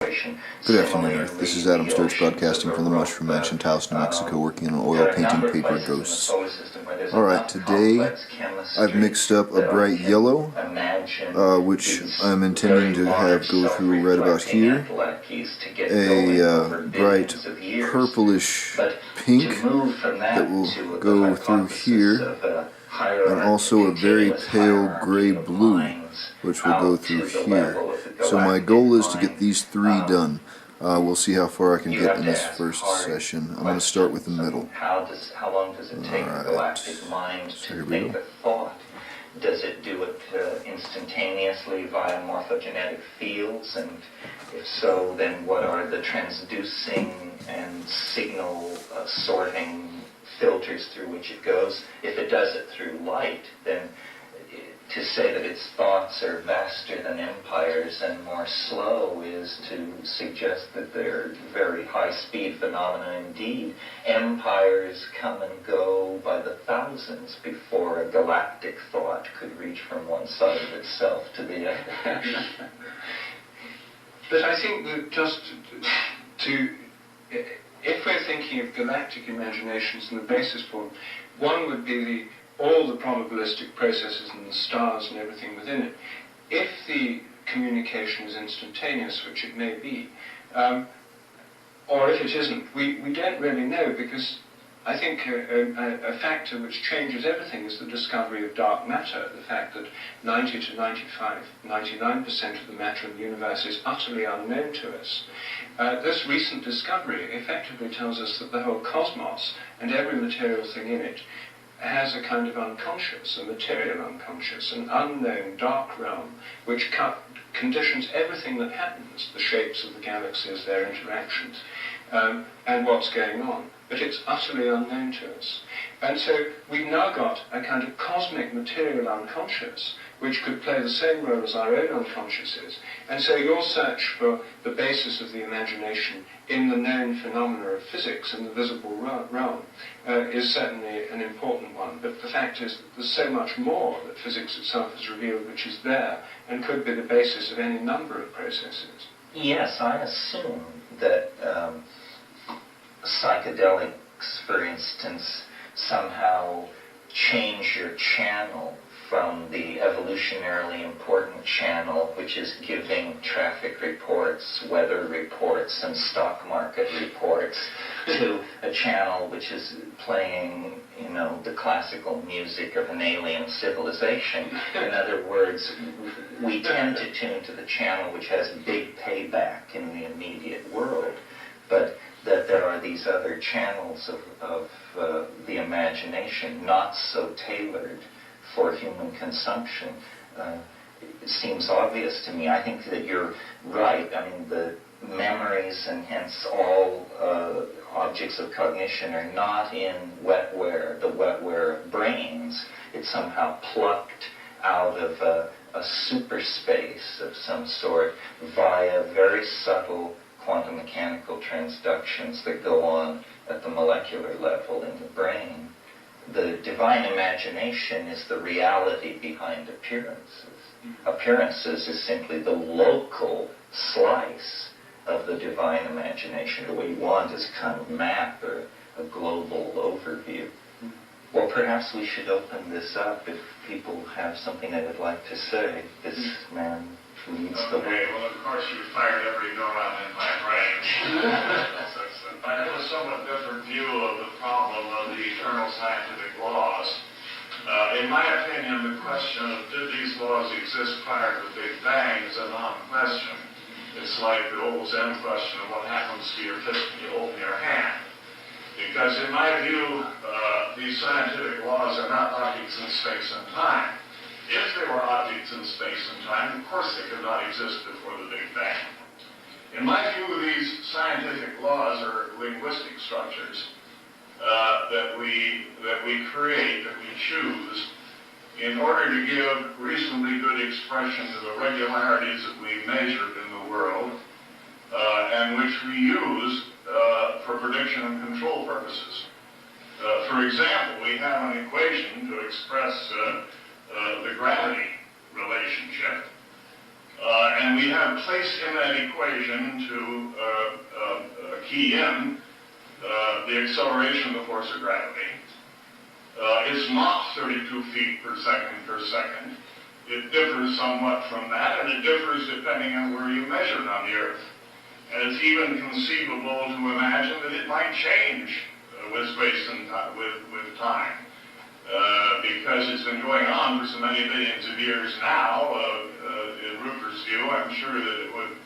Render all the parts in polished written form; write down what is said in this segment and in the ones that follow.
Good afternoon, Earth. This is Adam Sturch broadcasting from the Mushroom Mansion, Taos, New Mexico, working on oil painting paper ghosts. Alright, today I've mixed up a bright yellow, which I'm intending to have go through right about here, a bright purplish pink that will go through here, and also a very pale gray blue, which will go through here. So my goal is to get these three done. We'll see how far I can get in this first session. I'm going to start with the middle. How long does it take a galactic mind to make a thought? Does it do it instantaneously via morphogenetic fields? And if so, then what are the transducing and signal sorting filters through which it goes? If it does it through light, then to say that its thoughts are vaster than empires and more slow is to suggest that they're very high-speed phenomena indeed. Empires come and go by the thousands before a galactic thought could reach from one side of itself to the other. But I think that just if we're thinking of galactic imaginations and the basis for them, one would be all the probabilistic processes and the stars and everything within it. If the communication is instantaneous, which it may be, or if it isn't, we don't really know, because I think a factor which changes everything is the discovery of dark matter, the fact that 90 to 99% of the matter in the universe is utterly unknown to us. This recent discovery effectively tells us that the whole cosmos and every material thing in it has a kind of unconscious, a material unconscious, an unknown dark realm, which conditions everything that happens, the shapes of the galaxies, their interactions, and what's going on. But it's utterly unknown to us. And so we've now got a kind of cosmic material unconscious, which could play the same role as our own unconsciouses. And so your search for the basis of the imagination in the known phenomena of physics and the visible realm is certainly an important one. But the fact is that there's so much more that physics itself has revealed which is there and could be the basis of any number of processes. Yes, I assume that psychedelics, for instance, somehow change your channel from the evolutionarily important channel, which is giving traffic reports, weather reports, and stock market reports, to a channel which is playing, the classical music of an alien civilization. In other words, we tend to tune to the channel which has big payback in the immediate world, but that there are these other channels of the imagination not so tailored for human consumption. It seems obvious to me. I think that you're right. I mean, the memories and hence all objects of cognition are not in wetware, the wetware of brains. It's somehow plucked out of a super space of some sort via very subtle quantum mechanical transductions that go on at the molecular level in the brain. The divine imagination is the reality behind appearances. Appearances is simply the local slice of the divine imagination. What you want is a kind of map or a global overview. Well, perhaps we should open this up if people have something they would like to say. This man leads the way. Well, of course, you fired every neuron in my brain. I have a somewhat different view of the problem of the eternal scientific laws. In my opinion, the question of did these laws exist prior to the Big Bang is a non-question. It's like the old Zen question of what happens to your fist when you open your hand. Because in my view, these scientific laws are not objects in space and time. If they were objects in space and time, of course they could not exist before the Big Bang. In my view, these scientific laws are linguistic structures that we create, that we choose, in order to give reasonably good expression to the regularities that we measured in the world, and which we use for prediction and control purposes. For example, we have an equation to express the gravity relationship. And we have placed in that equation to key in the acceleration of the force of gravity. It's not 32 feet per second. It differs somewhat from that, and it differs depending on where you measure it on the Earth. And it's even conceivable to imagine that it might change with space and with time. Because it's been going on for so many millions of years now, in Rupert's view, I'm sure that it would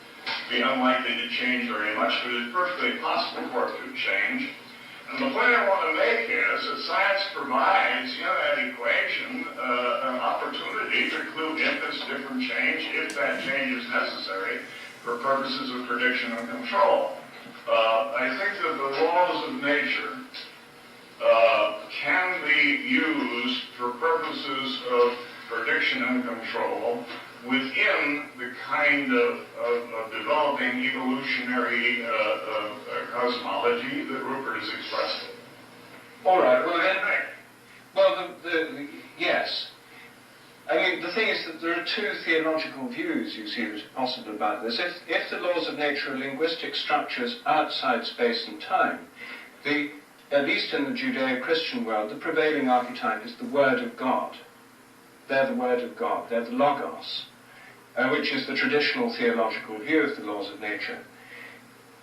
be unlikely to change very much, but it's perfectly possible for it to change. And the point I want to make is that science provides, in that equation, an opportunity to clue in this different change, if that change is necessary, for purposes of prediction and control. I think that the laws of nature can be used for purposes of prediction and control within the kind of developing evolutionary cosmology that Rupert has expressed it. All right, yes. I mean, the thing is that there are two theological views, you see, that are possible about this. If the laws of nature are linguistic structures outside space and time, at least in the Judeo-Christian world, the prevailing archetype is the Word of God. They're the Word of God. They're the Logos, which is the traditional theological view of the laws of nature.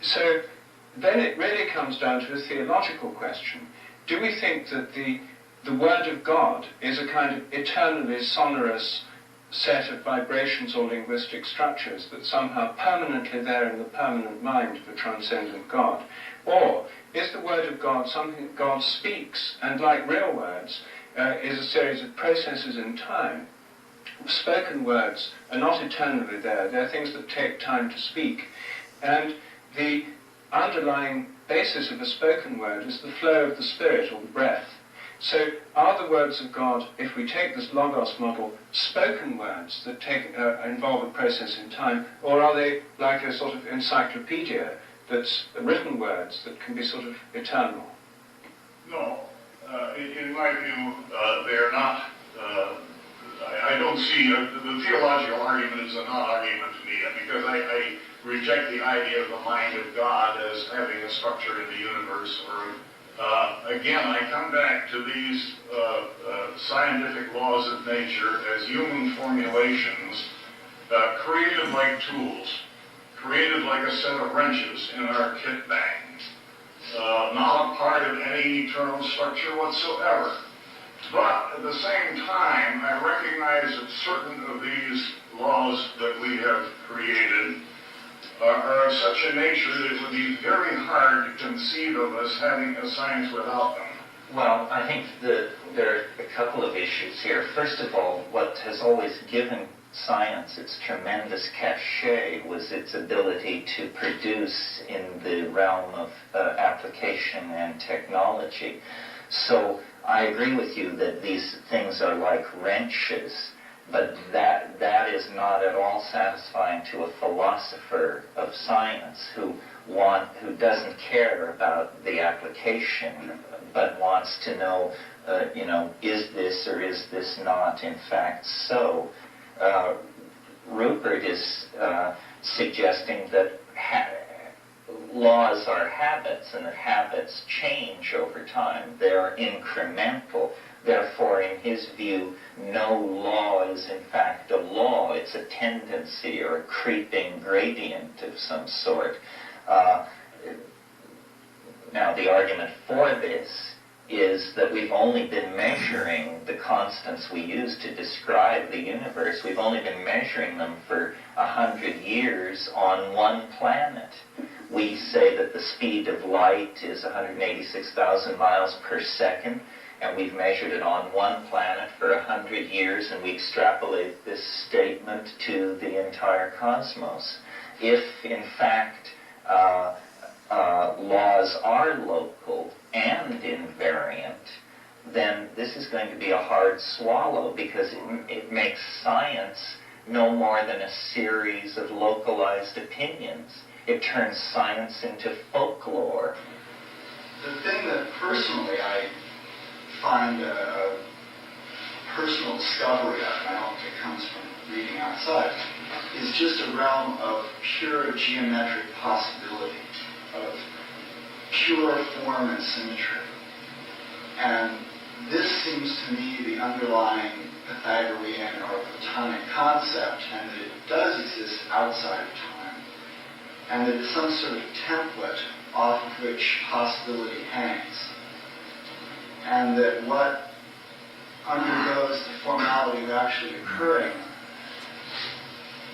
So then it really comes down to a theological question. Do we think that the Word of God is a kind of eternally sonorous set of vibrations or linguistic structures that somehow permanently there in the permanent mind of a transcendent God? Or is the Word of God something that God speaks, and like real words, is a series of processes in time? Spoken words are not eternally there. They're things that take time to speak. And the underlying basis of a spoken word is the flow of the Spirit or the breath. So are the words of God, if we take this Logos model, spoken words that involve a process in time, or are they like a sort of encyclopedia that's written words that can be sort of eternal? No. In my view, they're not. I don't see the theological argument is a non-argument to me, because I reject the idea of the mind of God as having a structure in the universe. Or again, I come back to these scientific laws of nature as human formulations, created like tools, created like a set of wrenches in our kit bag. Not a part of any eternal structure whatsoever. But at the same time, I recognize that certain of these laws that we have created are of such a nature that it would be very hard to conceive of us having a science without them. Well, I think that there are a couple of issues here. First of all, what has always given science its tremendous cachet was its ability to produce in the realm of application and technology. So I agree with you that these things are like wrenches, but that is not at all satisfying to a philosopher of science who doesn't care about the application, but wants to know, is this or is this not in fact so? Rupert is suggesting that laws are habits, and that habits change over time. They're incremental. Therefore, in his view, no law is in fact a law. It's a tendency or a creeping gradient of some sort. Now, the argument for this is that we've only been measuring the constants we use to describe the universe. We've only been measuring them for 100 years on one planet. We say that the speed of light is 186,000 miles per second, and we've measured it on one planet for 100 years, and we extrapolate this statement to the entire cosmos. If, in fact, laws are local and invariant, then this is going to be a hard swallow, because it makes science no more than a series of localized opinions. It turns science into folklore. The thing that personally I find a personal discovery of, and I don't think it comes from reading outside, is just a realm of pure geometric possibility, of pure form and symmetry. And this seems to me the underlying Pythagorean or Platonic concept, and that it does exist outside of time, and that it's some sort of template off of which possibility hangs. And that what undergoes the formality of actually occurring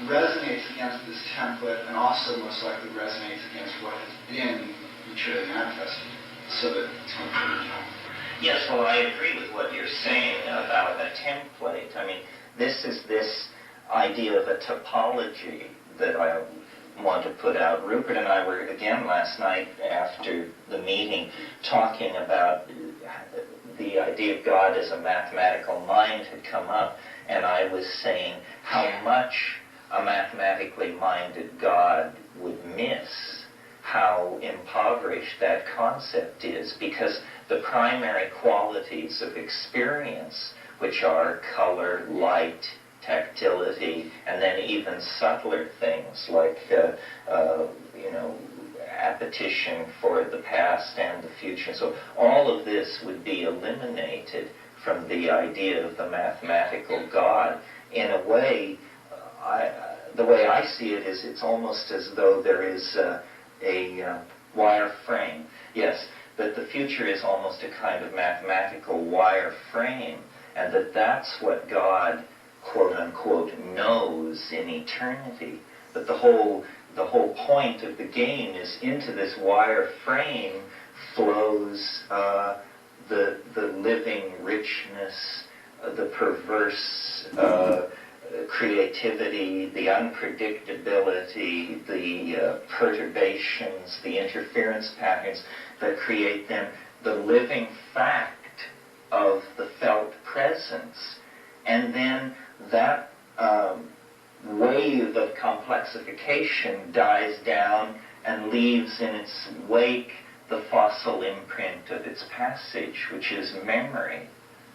resonates against this template, and also most likely resonates against what has been materially manifested. So that yes, well, I agree with what you're saying about a template. I mean, this is this idea of a topology that I want to put out. Rupert and I were, again, last night after the meeting, talking about the idea of God as a mathematical mind had come up, and I was saying how much a mathematically minded God would miss how impoverished that concept is, because the primary qualities of experience, which are color, light, tactility, and then even subtler things like appetition for the past and the future. So all of this would be eliminated from the idea of the mathematical God. In a way, the way I see it is it's almost as though there is a wire frame. Yes, that the future is almost a kind of mathematical wire frame, and that's what God, quote-unquote, knows in eternity. But the whole point of the game is into this wire frame flows the living richness, the perverse creativity, the unpredictability, the perturbations, the interference patterns that create then the living fact of the felt presence. And then that wave of complexification dies down and leaves in its wake the fossil imprint of its passage, which is memory.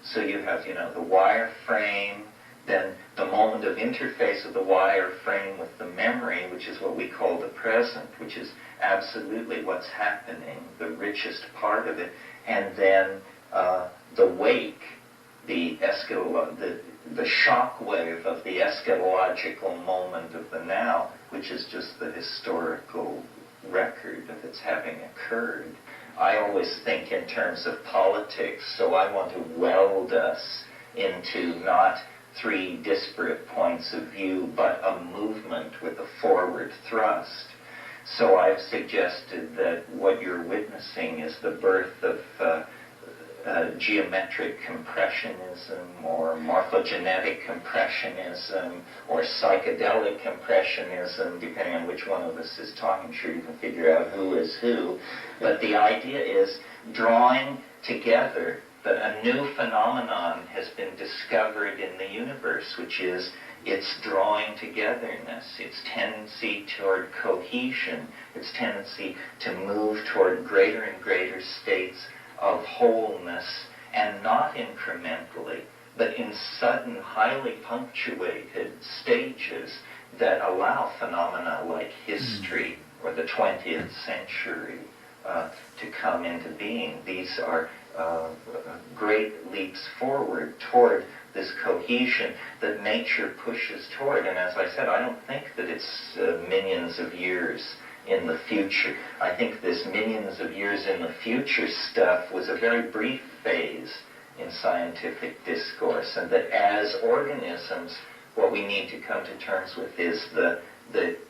So you have, the wire frame, then the moment of interface of the wire frame with the memory, which is what we call the present, which is absolutely what's happening, the richest part of it, and then the wake, the shock wave of the eschatological moment of the now, which is just the historical record of its having occurred. I always think in terms of politics, so I want to weld us into not three disparate points of view, but a movement with a forward thrust. So I've suggested that what you're witnessing is the birth of geometric compressionism, or morphogenetic compressionism, or psychedelic compressionism, depending on which one of us is talking. I'm sure you can figure out who is who. But the idea is drawing together that a new phenomenon has been discovered in the universe, which is its drawing togetherness, its tendency toward cohesion, its tendency to move toward greater and greater states of wholeness, and not incrementally, but in sudden, highly punctuated stages that allow phenomena like history or the 20th century to come into being. These are great leaps forward toward this cohesion that nature pushes toward. And as I said, I don't think that it's millions of years in the future. I think this millions of years in the future stuff was a very brief phase in scientific discourse, and that as organisms, what we need to come to terms with is the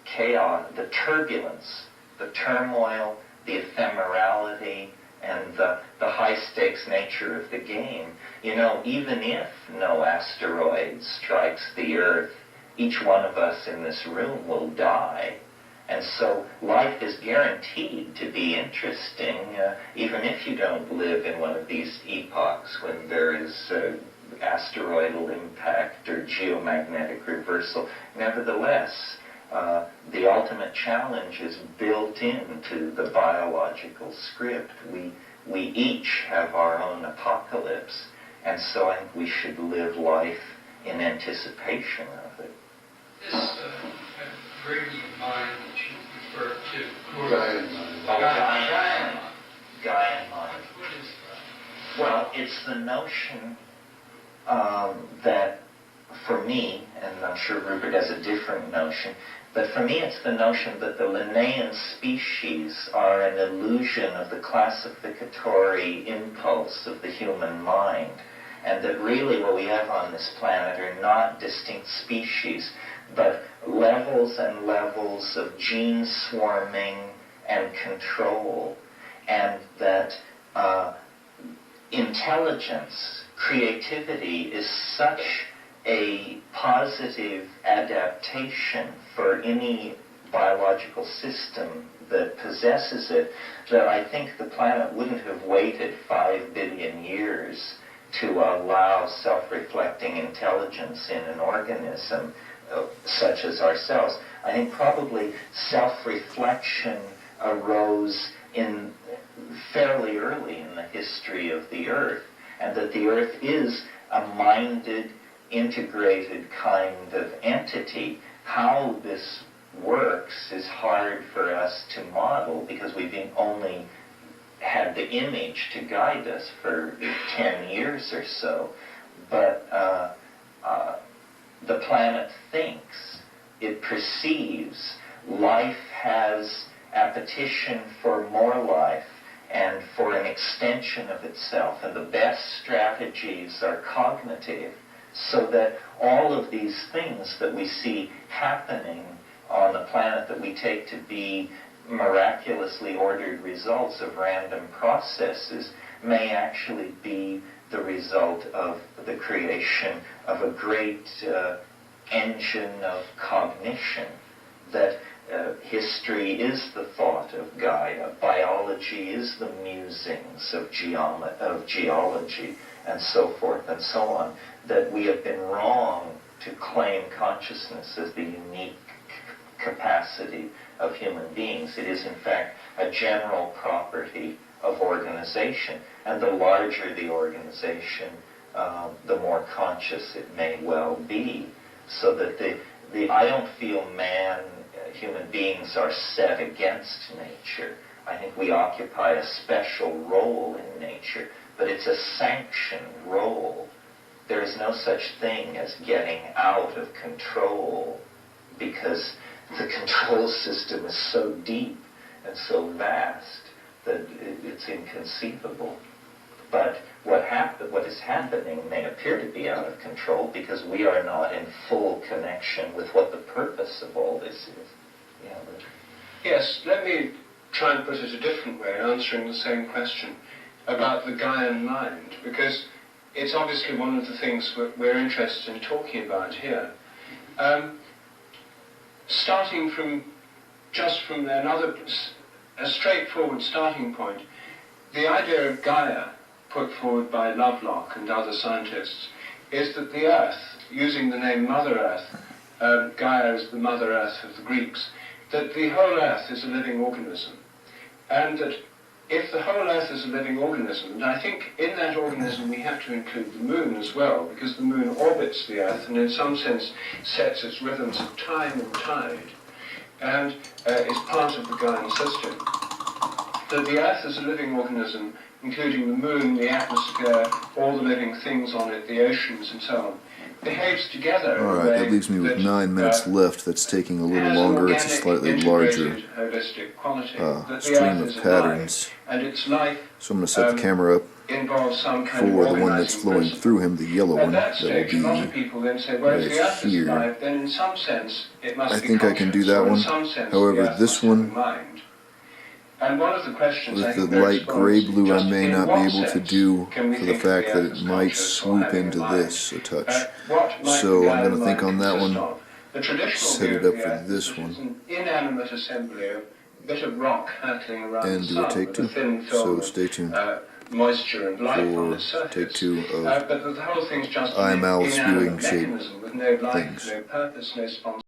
chaos, the turbulence, the turmoil, the ephemerality, and the high-stakes nature of the game. Even if no asteroid strikes the Earth, each one of us in this room will die. And so life is guaranteed to be interesting, even if you don't live in one of these epochs when there is asteroidal impact or geomagnetic reversal. Nevertheless, the ultimate challenge is built into the biological script. We each have our own apocalypse, and so I think we should live life in anticipation of it. This frame of mind that you refer to. Gaian mind. Oh, Gaian. Gaian mind. What is that? Well, it's the notion that, for me, and I'm sure Rupert has a different notion, but for me it's the notion that the Linnaean species are an illusion of the classificatory impulse of the human mind, and that really what we have on this planet are not distinct species, but levels and levels of gene swarming and control, and that intelligence, creativity is such a positive adaptation for any biological system that possesses it, that I think the planet wouldn't have waited 5 billion years to allow self-reflecting intelligence in an organism such as ourselves. I think probably self-reflection arose in fairly early in the history of the Earth, and that the Earth is a minded, integrated kind of entity. How this works is hard for us to model because we've only had the image to guide us for 10 years or so. But the planet thinks, it perceives, life has appetition for more life and for an extension of itself, and the best strategies are cognitive, so that all of these things that we see happening on the planet that we take to be miraculously ordered results of random processes may actually be the result of the creation of a great engine of cognition, that history is the thought of Gaia, biology is the musings of geology, and so forth and so on, that we have been wrong to claim consciousness as the unique capacity of human beings. It is in fact a general property of organization, and the larger the organization, the more conscious it may well be. So that I don't feel human beings are set against nature. I think we occupy a special role in nature, but it's a sanctioned role. There is no such thing as getting out of control, because the control system is so deep and so vast that it's inconceivable. But what is happening may appear to be out of control because we are not in full connection with what the purpose of all this is. Yeah, Yes, let me try and put it a different way, answering the same question about the Gaian mind, because it's obviously one of the things we're interested in talking about here. Starting from a straightforward starting point, the idea of Gaia, put forward by Lovelock and other scientists, is that the Earth, using the name Mother Earth, Gaia is the Mother Earth of the Greeks, that the whole Earth is a living organism. And that if the whole Earth is a living organism, and I think in that organism we have to include the Moon as well, because the Moon orbits the Earth and in some sense sets its rhythms of time and tide, and is part of the Gaian system, that the Earth is a living organism, including the Moon, the atmosphere, all the living things on it, the oceans and so on, behaves together. Alright, that leaves me with 9 minutes left. That's taking a little longer. It's a slightly larger stream of patterns. And its life, So I'm going to set the camera up involves some kind for of the one that's flowing principle. through him, the yellow At one, that that will stage, a lot of be people then say, well, if the right Earth is here. alive, then in some sense it must I be think I can do conscious, that or in one. some sense However, the Earth this must have a one, mind. And one of the questions I with the think they're light gray exposed, blue, I just may in not be what able to sense do can we for the think of fact the that Earth it as might conscious or swoop having a into mind? this a touch. What might So the I'm going to Gaian think on mind that consist one, of? The traditional set view it of up the for Earth this is that one, it's an inanimate assembly, a bit of rock hurtling around and the do a sun take with two. a thin So film stay tuned of moisture and life on for its surface. take 2 of But the whole thing's just eye, an mouth, spewing inanimate shape mechanism with no life, things. no purpose, no spontaneity.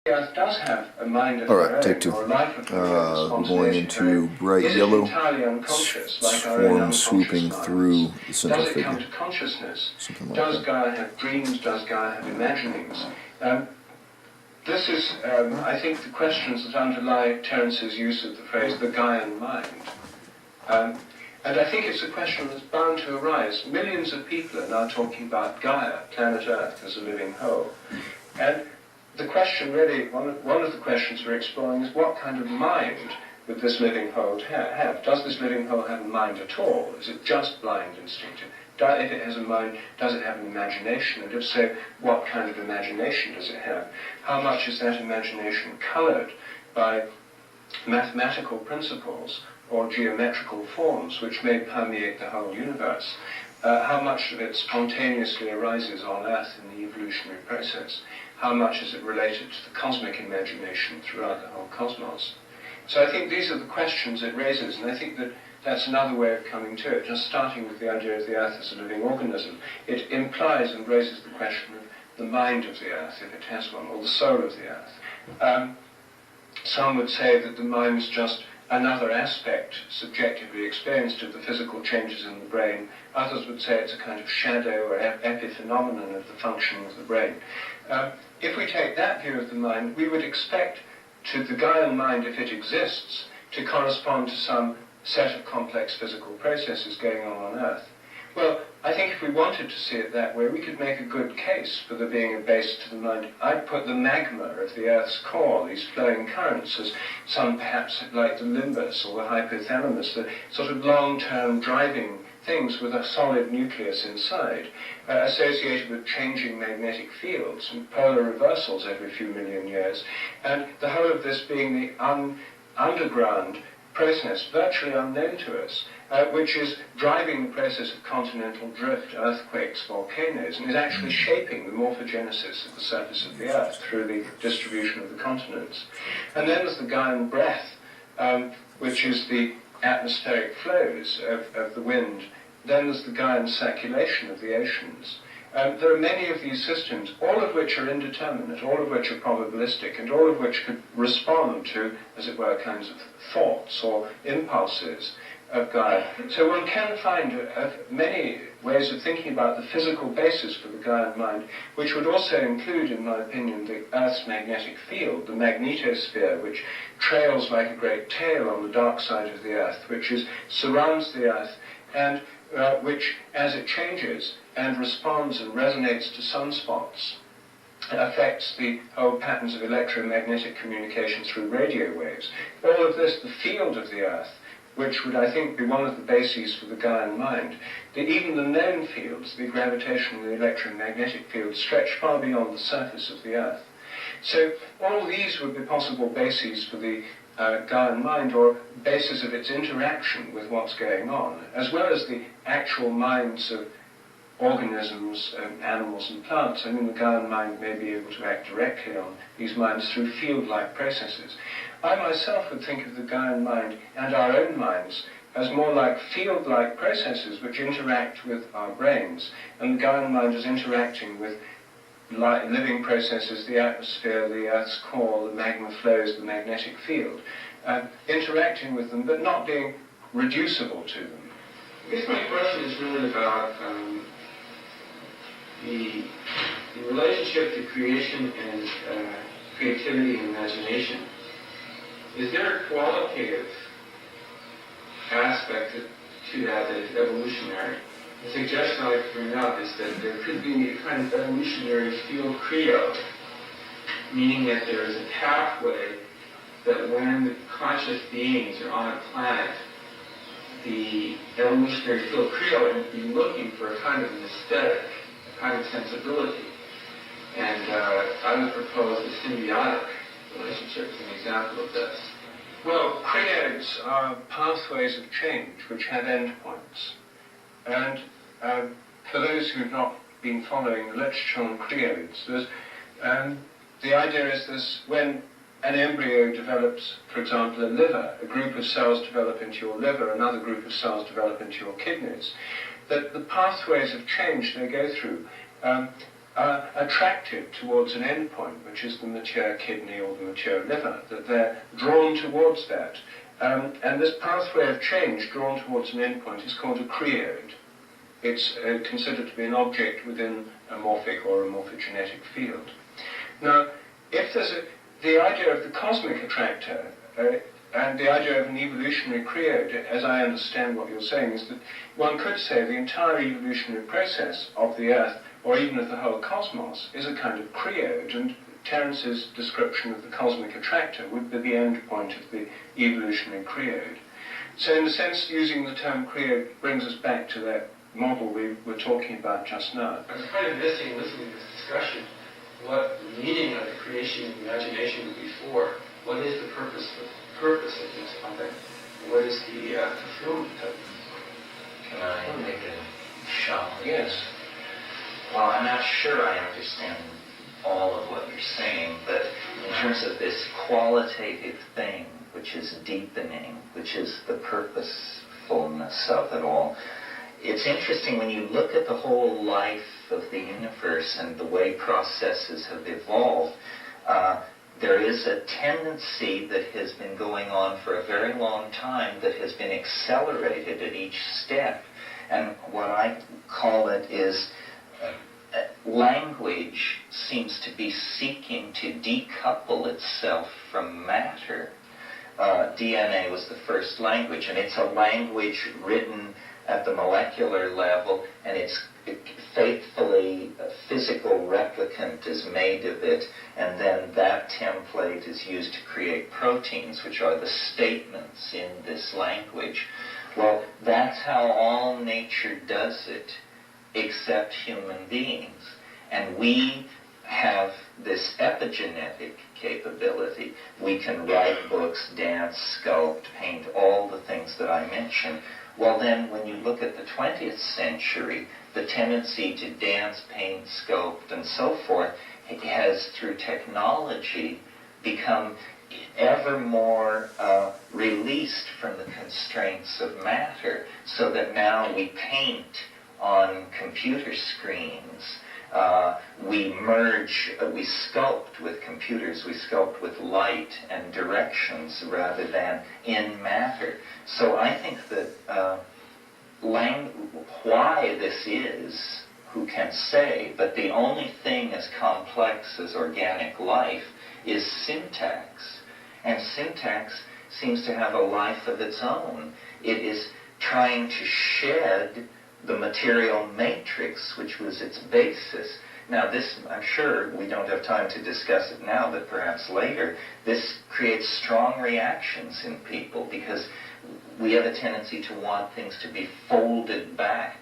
The Earth does have a mind of Alright, her own, take 2. or a life of her own, We're going spontaneity of her own. into bright Is it yellow, entirely unconscious, like our own form unconscious swooping minds? through the central Does it come figure. to consciousness? Something like Does that. Gaia have dreams? Does Gaia have imaginings? this is, I think, the questions that underlie Terence's use of the phrase the Gaian mind. And I think it's a question that's bound to arise. Millions of people are now talking about Gaia, planet Earth, as a living whole. And the question really, one of the questions we're exploring is what kind of mind would this living whole have? Does this living whole have a mind at all? Is it just blind instinctive? If it has a mind, does it have an imagination? And if so, what kind of imagination does it have? How much is that imagination coloured by mathematical principles or geometrical forms which may permeate the whole universe? How much of it spontaneously arises on Earth in the evolutionary process? How much is it related to the cosmic imagination throughout the whole cosmos? So I think these are the questions it raises, and I think that that's another way of coming to it. Just starting with the idea of the Earth as a living organism, it implies and raises the question of the mind of the Earth, if it has one, or the soul of the Earth. Some would say that the mind is just another aspect, subjectively experienced, of the physical changes in the brain. Others would say it's a kind of shadow or epiphenomenon of the function of the brain. If we take that view of the mind, we would expect to the Gaian mind, if it exists, to correspond to some set of complex physical processes going on Earth. Well, I think if we wanted to see it that way, we could make a good case for there being a base to the mind. I'd put the magma of the Earth's core, these flowing currents, as some perhaps like the limbus or the hypothalamus, the sort of long-term driving things with a solid nucleus inside, associated with changing magnetic fields and polar reversals every few million years, and the whole of this being the underground process, virtually unknown to us, which is driving the process of continental drift, earthquakes, volcanoes, and is actually shaping the morphogenesis of the surface of the Earth through the distribution of the continents. And then there's the Gaian breath, which is the atmospheric flows of the wind. Then there's the Gaian circulation of the oceans. There are many of these systems, all of which are indeterminate, all of which are probabilistic, and all of which could respond to, as it were, kinds of thoughts or impulses of Gaia. So one can find many ways of thinking about the physical basis for the Gaian mind, which would also include, in my opinion, the Earth's magnetic field, the magnetosphere, which trails like a great tail on the dark side of the Earth, which surrounds the Earth, and which, as it changes and responds and resonates to sunspots, affects the whole patterns of electromagnetic communication through radio waves. All of this, the field of the Earth, which would, I think, be one of the bases for the Gaian mind. Even the known fields, the gravitational and the electromagnetic fields, stretch far beyond the surface of the Earth. So all these would be possible bases for the Gaian mind, or basis of its interaction with what's going on, as well as the actual minds of organisms, animals and plants. I mean, the Gaian mind may be able to act directly on these minds through field-like processes. I myself would think of the Gaian mind and our own minds as more like field-like processes which interact with our brains, and the Gaian mind is interacting with living processes, the atmosphere, the Earth's core, the magma flows, the magnetic field, interacting with them, but not being reducible to them. I guess my question is really about the relationship to creation and creativity and imagination. Is there a qualitative aspect to that is evolutionary? The suggestion I like to bring up is that there could be a kind of evolutionary field Creo, meaning that there is a pathway that when conscious beings are on a planet, the evolutionary field Creo would be looking for a kind of an aesthetic, a kind of sensibility. And I would propose a symbiotic relationship as an example of this. Well, creodes are pathways of change which have endpoints. And for those who have not been following the literature on creodes, the idea is this: when an embryo develops, for example, a liver, a group of cells develop into your liver, another group of cells develop into your kidneys, that the pathways of change they go through are attracted towards an endpoint, which is the mature kidney or the mature liver, that they're drawn towards that. And this pathway of change drawn towards an endpoint is called a creode. It's considered to be an object within a morphic or a morphogenetic field. Now, if there's the idea of the cosmic attractor and the idea of an evolutionary create, as I understand what you're saying, is that one could say the entire evolutionary process of the Earth, or even of the whole cosmos, is a kind of create, and Terence's description of the cosmic attractor would be the end point of the evolutionary create. So in a sense, using the term create brings us back to that model we were talking about just now. I was kind of missing, listening to this discussion, what the meaning of the creation of imagination would be for. What is the purpose of this content? What is the fulfillment of it? Can I make a shot? Yes. Well, I'm not sure I understand all of what you're saying, but in terms of this qualitative thing, which is deepening, which is the purposefulness of it all, it's interesting when you look at the whole life of the universe and the way processes have evolved. There is a tendency that has been going on for a very long time that has been accelerated at each step. And what I call it is language seems to be seeking to decouple itself from matter. DNA was the first language, and it's a language written at the molecular level, and it's faithfully a physical replicant is made of it, and then that template is used to create proteins, which are the statements in this language. Well, that's how all nature does it, except human beings. And we have this epigenetic capability. We can write books, dance, sculpt, paint, all the things that I mentioned. Well then, when you look at the 20th century, the tendency to dance, paint, sculpt, and so forth has, through technology, become ever more released from the constraints of matter, so that now we paint on computer screens. We merge, we sculpt with computers, we sculpt with light and directions rather than in matter. So I think that why this is, who can say, but the only thing as complex as organic life is syntax. And syntax seems to have a life of its own. It is trying to shed the material matrix, which was its basis. Now this, I'm sure we don't have time to discuss it now, but perhaps later, this creates strong reactions in people because we have a tendency to want things to be folded back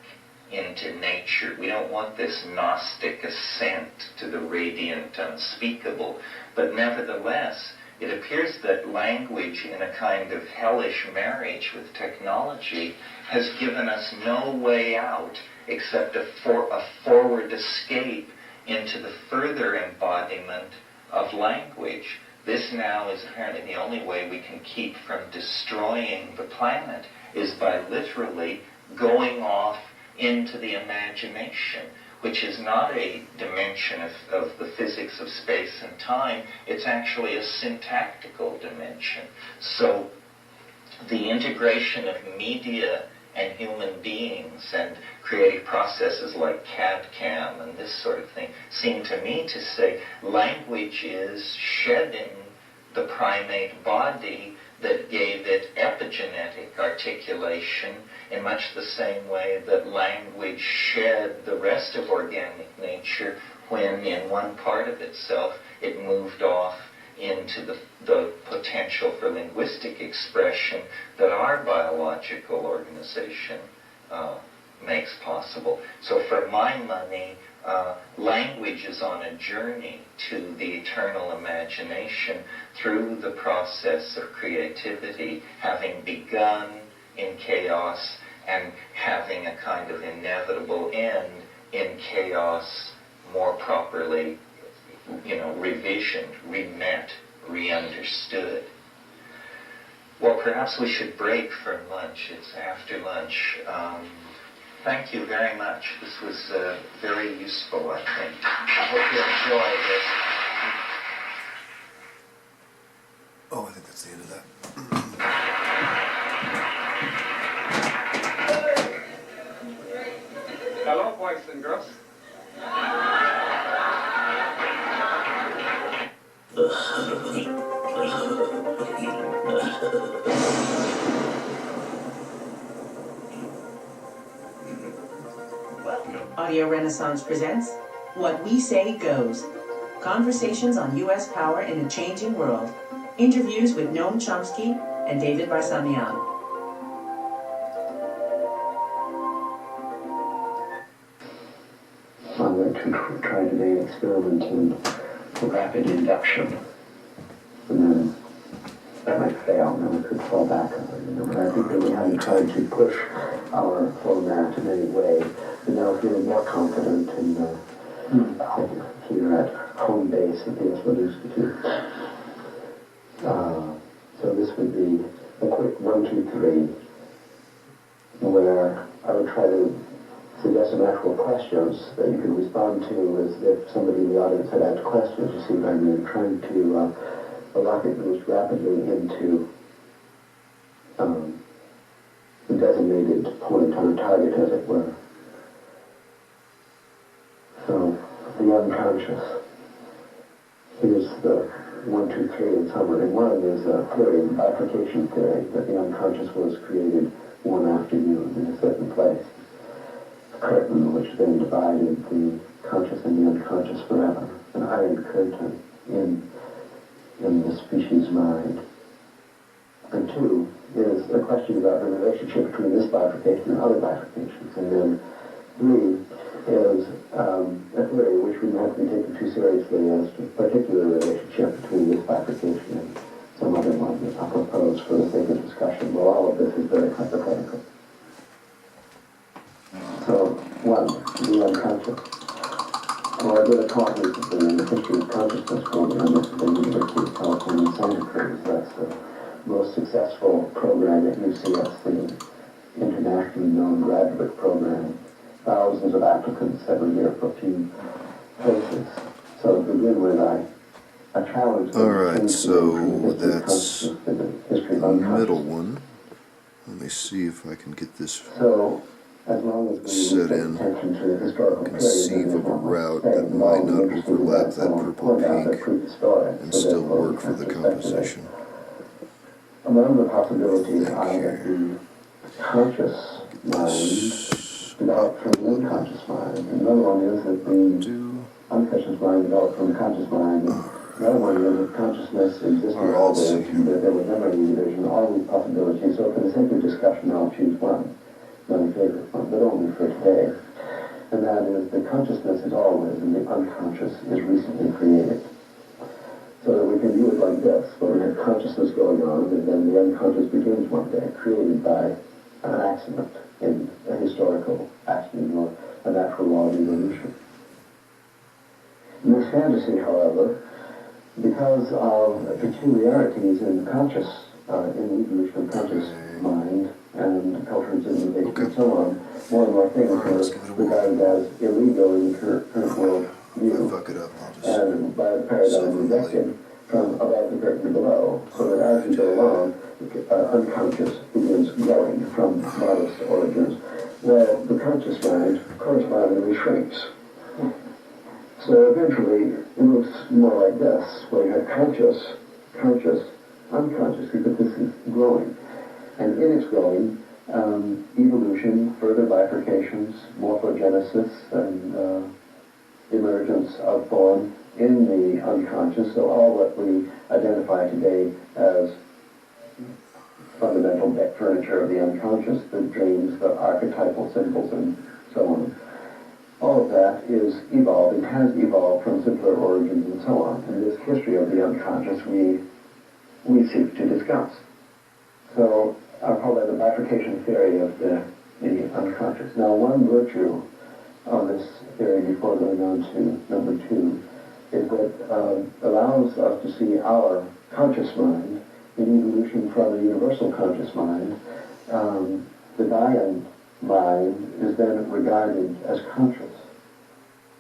into nature. We don't want this Gnostic ascent to the radiant unspeakable, but nevertheless, it appears that language, in a kind of hellish marriage with technology, has given us no way out except a forward escape into the further embodiment of language. This now is apparently the only way we can keep from destroying the planet, is by literally going off into the imagination, which is not a dimension of the physics of space and time. It's actually a syntactical dimension. So the integration of media and human beings and creative processes like CAD/CAM and this sort of thing seem to me to say language is shedding the primate body that gave it epigenetic articulation in much the same way that language shed the rest of organic nature when in one part of itself it moved off into the potential for linguistic expression that our biological organization makes possible. So for my money, language is on a journey to the eternal imagination through the process of creativity, having begun in chaos and having a kind of inevitable end in chaos, more properly, revisioned, remet, re-understood. Well, perhaps we should break for lunch. It's after lunch. Thank you very much. This was very useful, I think. I hope you enjoyed it. Oh, I think that's the end of that. Hello, boys and girls. Audio Renaissance presents What We Say Goes. Conversations on U.S. power in a changing world. Interviews with Noam Chomsky and David Barsamian. I'm going to try today an experiment in rapid induction. And then that might fail, and then we could fall back on it. But I think that we haven't tried to push our format in any way. And now feeling more confident in here at home base at the Esmond Institute. So this would be a quick 1, 2, 3, where I would try to suggest some actual questions that you can respond to as if somebody in the audience had asked questions. You see what I mean? Trying to rocket moves rapidly into the designated point on a target, as it were. So, the unconscious. Here's the 1, 2, 3 in summary. One is a theory, the bifurcation theory, that the unconscious was created one after you in a certain place. A curtain which then divided the conscious and the unconscious forever. An iron curtain in the species mind. And 2 is a question about the relationship between this bifurcation and other bifurcations. And then 3 is a theory which would not be taken too seriously as to a particular relationship between this bifurcation and some other one that I'll propose for the sake of discussion. Well, all of this is very hypothetical. So, 1, the unconscious. Well, I did a talk recently in the History of Consciousness program at the University of California, Santa Cruz. That's the most successful program at UCS, the internationally known graduate program. Thousands of applicants every year for a few places. So to begin with, I challenge them. Alright, so that's the middle one. Let me see if I can get this as long as we set in, conceive of a route that might not overlap that purple pink and still work for the composition. Among the possibilities are that the conscious mind developed from the unconscious mind. Another one is that the unconscious mind developed from the conscious mind. Another one is that consciousness existed always, and that there was memory division, all these possibilities. So for the sake of discussion, I'll choose one. My favorite one, but only for today. And that is the consciousness is always and the unconscious is recently created. So that we can view it like this, where we have consciousness going on and then the unconscious begins one day, created by an accident in a historical accident or a natural law of evolution. In this fantasy, however, because of peculiarities in conscious, in the evolution of conscious mind, and cultures and so on, more and more things are regarded as illegal in the current world view, and by the paradigm rejected from above the curtain below, so that as we go along, the unconscious begins growing from modest origins, while the conscious mind correspondingly shrinks. So eventually, it looks more like this, where you have conscious, unconscious, because this is growing. And in its growing, evolution, further bifurcations, morphogenesis, and emergence of form in the unconscious, so all what we identify today as fundamental furniture of the unconscious, the dreams, the archetypal symbols, and so on. All of that is evolved and has evolved from simpler origins and so on. And this history of the unconscious we seek to discuss. So I'll call that the bifurcation theory of the unconscious. Now, one virtue of this theory before going on to number 2 is that allows us to see our conscious mind in evolution from a universal conscious mind. The Gaian mind is then regarded as conscious.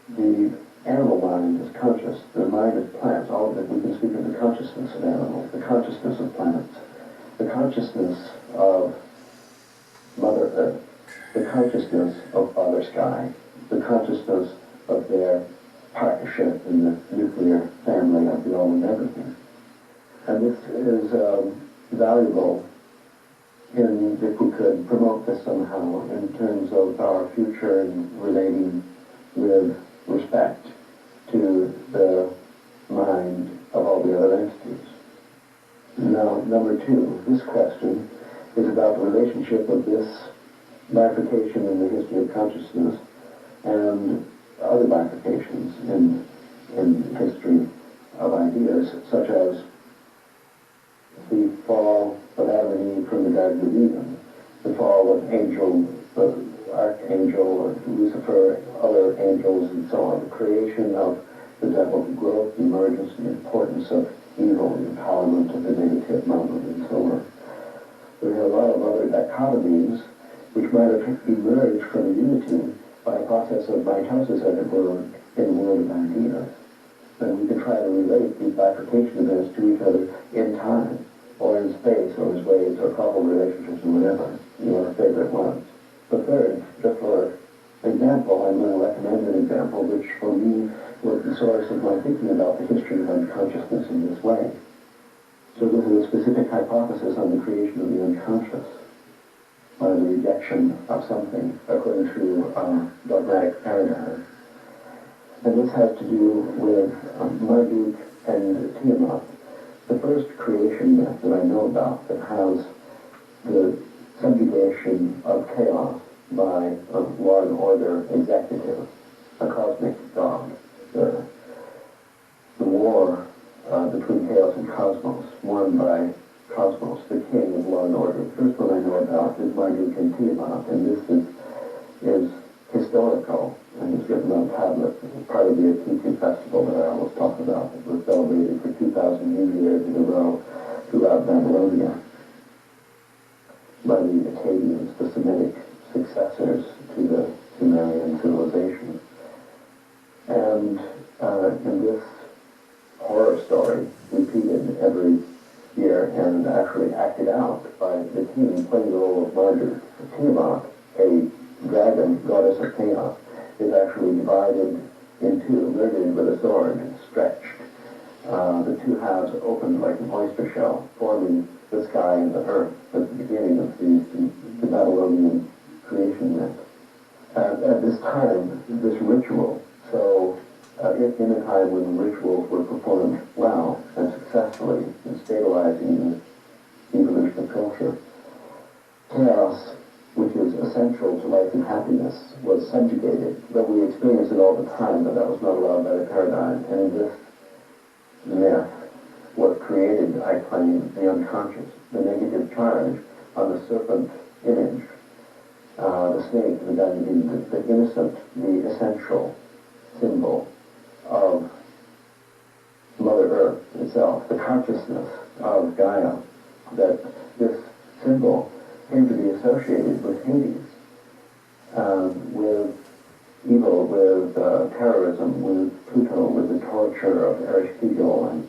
The animal mind is conscious. The mind of plants, all of it, we can speak of the consciousness of animals, the consciousness of plants, the consciousness of Mother Earth, the consciousness of Father Sky, the consciousness of their partnership in the nuclear family of the all and everything. And this is valuable if we could promote this somehow in terms of our future and relating with respect to the mind of all the other entities. Now, number two, this question is about the relationship of this bifurcation in the history of consciousness and other bifurcations in history of ideas, such as the fall of Adam and Eve from the Garden of Eden, the fall of Archangel, Lucifer, other angels, and so on, the creation of the devil, the growth, the emergence, the importance of evil, the empowerment of the negative moment, and so on. There are a lot of other dichotomies which might have emerged from the unity by a process of mitosis, as it were, in the world of ideas. And we can try to relate these bifurcation events to each other in time, or in space, or as waves, or causal relationships, or whatever your favorite ones. The third, just for example, I'm going to recommend an example which, for me, was the source of my thinking about the history of unconsciousness in this way. So this is a specific hypothesis on the creation of the unconscious, by the rejection of something according to dogmatic paradigm. And this has to do with Marduk and Tiamat, the first creation myth that I know about that has the subjugation of chaos by a law and order executive, a cosmic god. The war between chaos and cosmos, won by Cosmos, the king of law and order. The first one I know about is Marduk and Tiamat, and this is historical, and it's written on tablets. It's part of the Akitu festival that I always talk about. It was celebrated for 2,000 years in a row throughout Babylonia by the Akkadians, the Semitic successors to the Sumerian civilization. And in this horror story, repeated every year and actually acted out by the king playing the role of Marduk, Tiamat, a dragon, goddess of chaos, is actually divided in two, murdered with a sword, stretched. The two halves opened like an oyster shell, forming the sky and the earth at the beginning of the Babylonian creation myth. At this time, this ritual, so in a time when rituals were performed well and successfully in stabilizing the evolution of culture, chaos, which is essential to life and happiness, was subjugated. But we experience it all the time, but that was not allowed by the paradigm. And in this myth, what created, I claim, the unconscious, the negative charge on the serpent image, the snake, the innocent, the essential symbol of Mother Earth itself, the consciousness of Gaia, that this symbol came to be associated with Hades, with evil, with terrorism, with Pluto, with the torture of Ereshkigal, and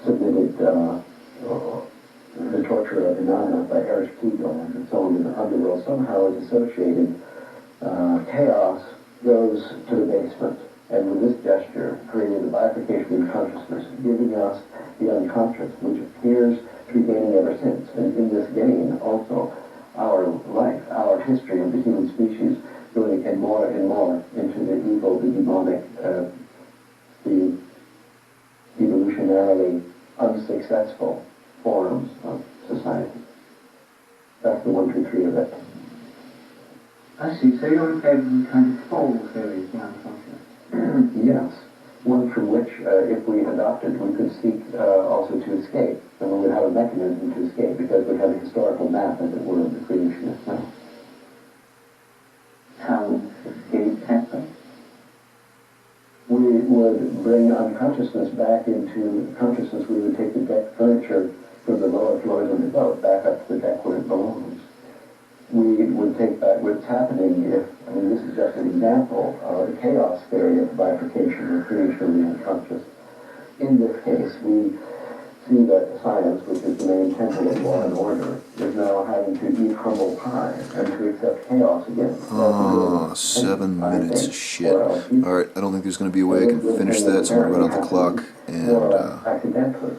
submitted the torture of Inanna by Ereshkigal, and so on in the underworld. Somehow is associated. Chaos goes to the basement, and with this gesture created a bifurcation in consciousness, giving us the unconscious, which appears to be gaining ever since. And in this gain, also, our life, our history of the human species, going and more into the evil, the demonic, the evolutionarily unsuccessful forms of society. That's the 1, 2, 3 of it. I see. So you're in favour of the kind of fall theory of the unconscious? Yes. One from which, if we adopted, we could seek also to escape. And we would have a mechanism to escape, because we'd have a historical map, as it were, of the creation itself. How would escape happen? We would bring unconsciousness back into consciousness. We would take the deck furniture from the lower floors of the boat back up to the deck where it belongs. We would take back what's happening if, this is just an example of the chaos theory of bifurcation or creation of the unconscious. In this case, we see that science, which is the main temple of law and order, is now having to eat humble pie and to accept chaos again. 7 minutes of shit. Alright, I don't think there's going to be a way I can finish that, so I'm going to run out the clock, and accidentally.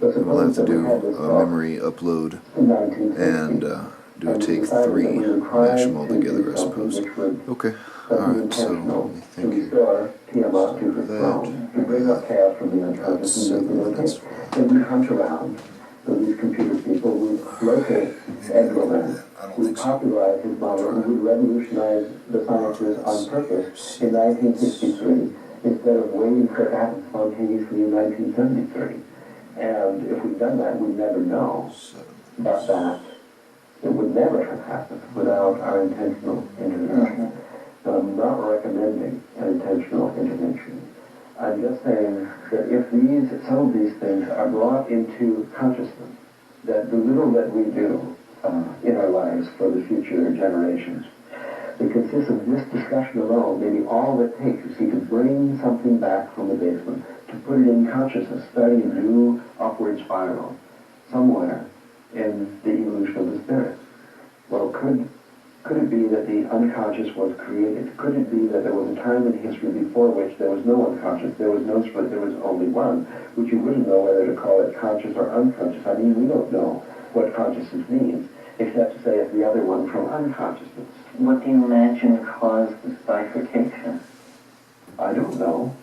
we'll have to do a memory upload, and Do a take 3, mash them all together, I suppose. Okay, alright, so let me think here. To bring up chaos from the unconscious and make it okay. Then we hunt around. So these computer people, we locate Edelman, we popularize his model, and we revolutionize the sciences on purpose in 1963 instead of waiting for it to happen spontaneously in 1973. And if we'd done that, we'd never know. But that it would never have happened without our intentional intervention. And I'm not recommending an intentional intervention. I'm just saying that if some of these things are brought into consciousness, that the little that we do in our lives for the future generations, that consists of this discussion alone, maybe all it takes is to bring something back from the basement, to put it in consciousness, starting a new upward spiral somewhere in the evolution of the spirit. Well, could it be that the unconscious was created? Could it be that there was a time in history before which there was no unconscious, there was no split, there was only one, which you wouldn't know whether to call it conscious or unconscious? I mean, we don't know what consciousness means, except to say it's the other one from unconsciousness. What do you imagine caused this bifurcation? I don't know.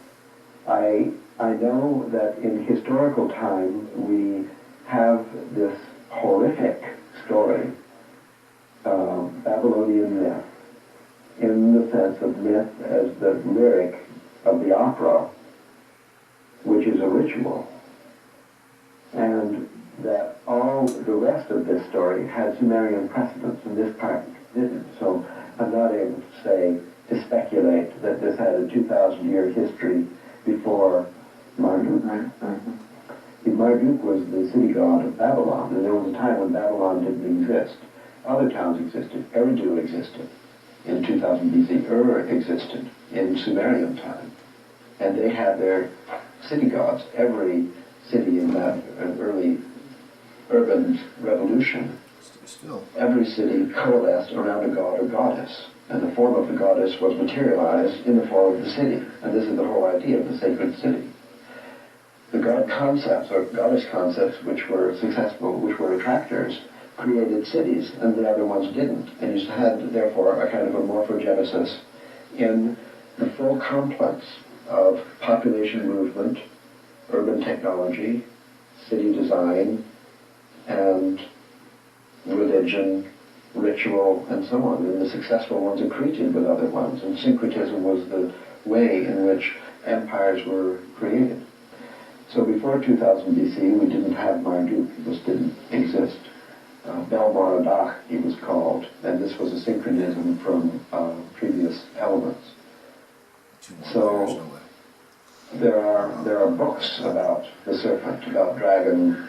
I know that in historical time we have this horrific story, Babylonian myth, in the sense of myth as the lyric of the opera, which is a ritual, and that all the rest of this story had Sumerian precedents, and this part didn't. So I'm not able to say, to speculate that this had a 2,000-year history before Marduk. Marduk was the city god of Babylon, and there was a time when Babylon didn't exist. Other towns existed. Eridu existed in 2000 BC. Ur existed in Sumerian time. And they had their city gods. Every city in that early urban revolution, every city coalesced around a god or goddess. And the form of the goddess was materialized in the form of the city. And this is the whole idea of the sacred city. The god concepts, or goddess concepts, which were successful, which were attractors, created cities, and the other ones didn't. And you had, therefore, a kind of a morphogenesis in the full complex of population movement, urban technology, city design, and religion, ritual, and so on. And the successful ones accreted with other ones, and syncretism was the way in which empires were created. So before 2000 BC, we didn't have Marduk. It just didn't exist. Bel-Merodach, he was called, and this was a synchronism from previous elements. So there are books about the serpent, about dragon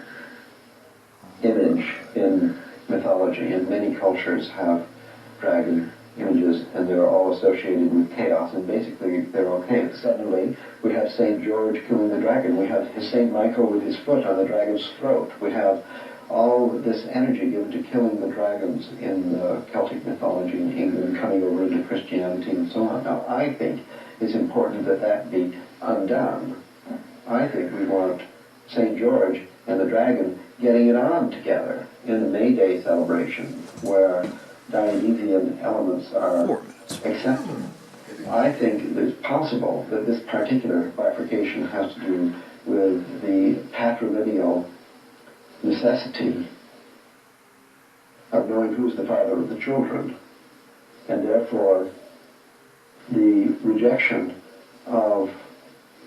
image in mythology, and many cultures have dragon images, and they're all associated with chaos, and basically they're okay. Suddenly, we have St. George killing the dragon. We have St. Michael with his foot on the dragon's throat. We have all this energy given to killing the dragons in Celtic mythology in England, coming over into Christianity and so on. Now, I think it's important that that be undone. I think we want St. George and the dragon getting it on together in the May Day celebration, where Dionysian elements are accepted. I think it's possible that this particular bifurcation has to do with the patrilineal necessity of knowing who's the father of the children, and therefore the rejection of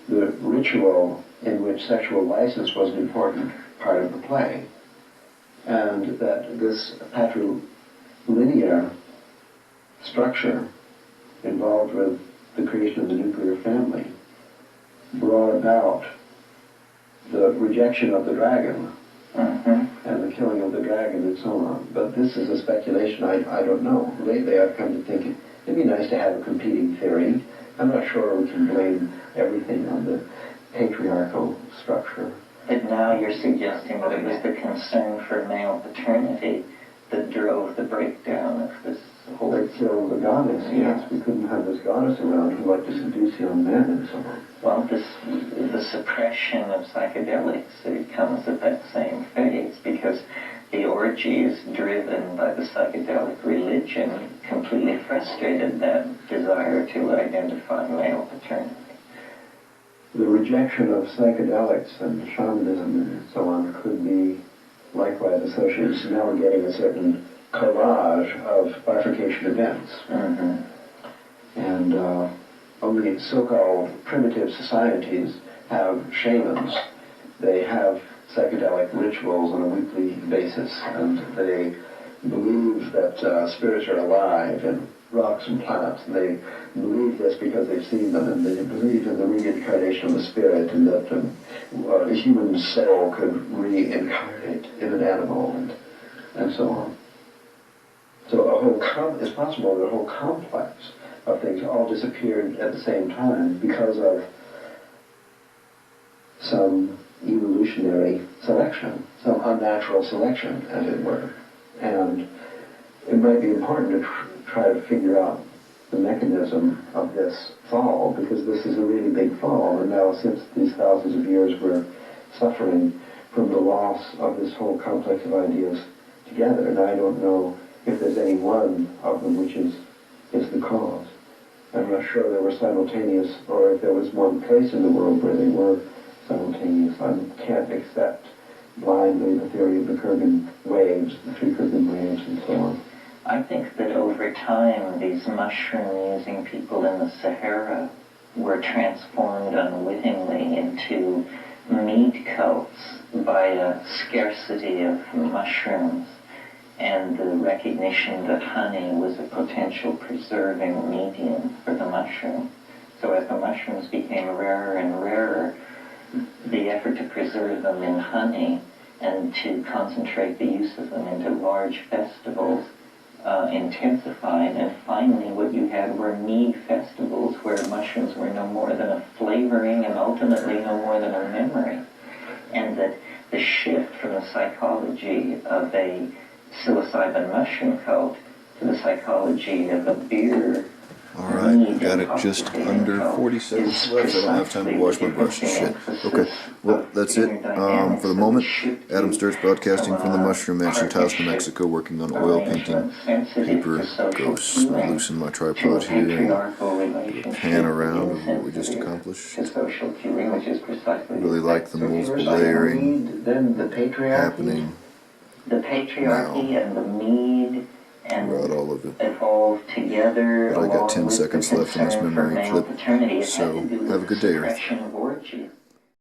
the ritual in which sexual license was an important part of the play, and that this patrilinear structure involved with the creation of the nuclear family brought about the rejection of the dragon and the killing of the dragon and so on. But this is a speculation. I don't know. Lately I've come to think it'd be nice to have a competing theory. I'm not sure we can blame everything on the patriarchal structure. But now you're suggesting that it was the concern for male paternity that drove the breakdown of this whole... They killed the goddess, yes. We couldn't have this goddess around who liked to seduce young men and so on. Well, the suppression of psychedelics, it comes at that same phase, because the orgies driven by the psychedelic religion completely frustrated that desire to identify male paternity. The rejection of psychedelics and shamanism and so on could be likewise associated with now we're getting a certain collage of bifurcation events. And only so-called primitive societies have shamans. They have psychedelic rituals on a weekly basis, and they believe that spirits are alive in rocks and plants. And they believe this because they've seen them, and they believe in the reincarnation of the spirit, and that the human soul could reincarnate in an animal, and so on. So it's possible that a whole complex of things all disappeared at the same time because of some evolutionary selection, some unnatural selection, as it were. And it might be important to try to figure out the mechanism of this fall, because this is a really big fall, and now since these thousands of years we're suffering from the loss of this whole complex of ideas together, and I don't know if there's any one of them which is the cause. I'm not sure they were simultaneous, or if there was one place in the world where they were simultaneous. I can't accept blindly the theory of the Kurgan waves, the three Kurgan waves, and so on. I think that over time, these mushroom-using people in the Sahara were transformed unwittingly into meat cults by a scarcity of mushrooms and the recognition that honey was a potential preserving medium for the mushroom. So as the mushrooms became rarer and rarer, the effort to preserve them in honey and to concentrate the use of them into large festivals intensified, and finally what you had were mead festivals where mushrooms were no more than a flavoring and ultimately no more than a memory. And that the shift from the psychology of a psilocybin mushroom cult to the psychology of a beer. Alright, got it just under 40 seconds left. I don't have time to wash my brush. Shit. Okay, well, that's it for the moment. Adam Sturch broadcasting from the Mushroom Mansion, Taos, New Mexico, working on oil painting paper ghosts. I'm going to loosen my tripod here and do a pan around of what we just accomplished. I really like the multiple layering happening the patriarchy and the mead and throughout all of it. Evolved together. But I got 10 seconds left in this memory clip, so have a good day, Earth.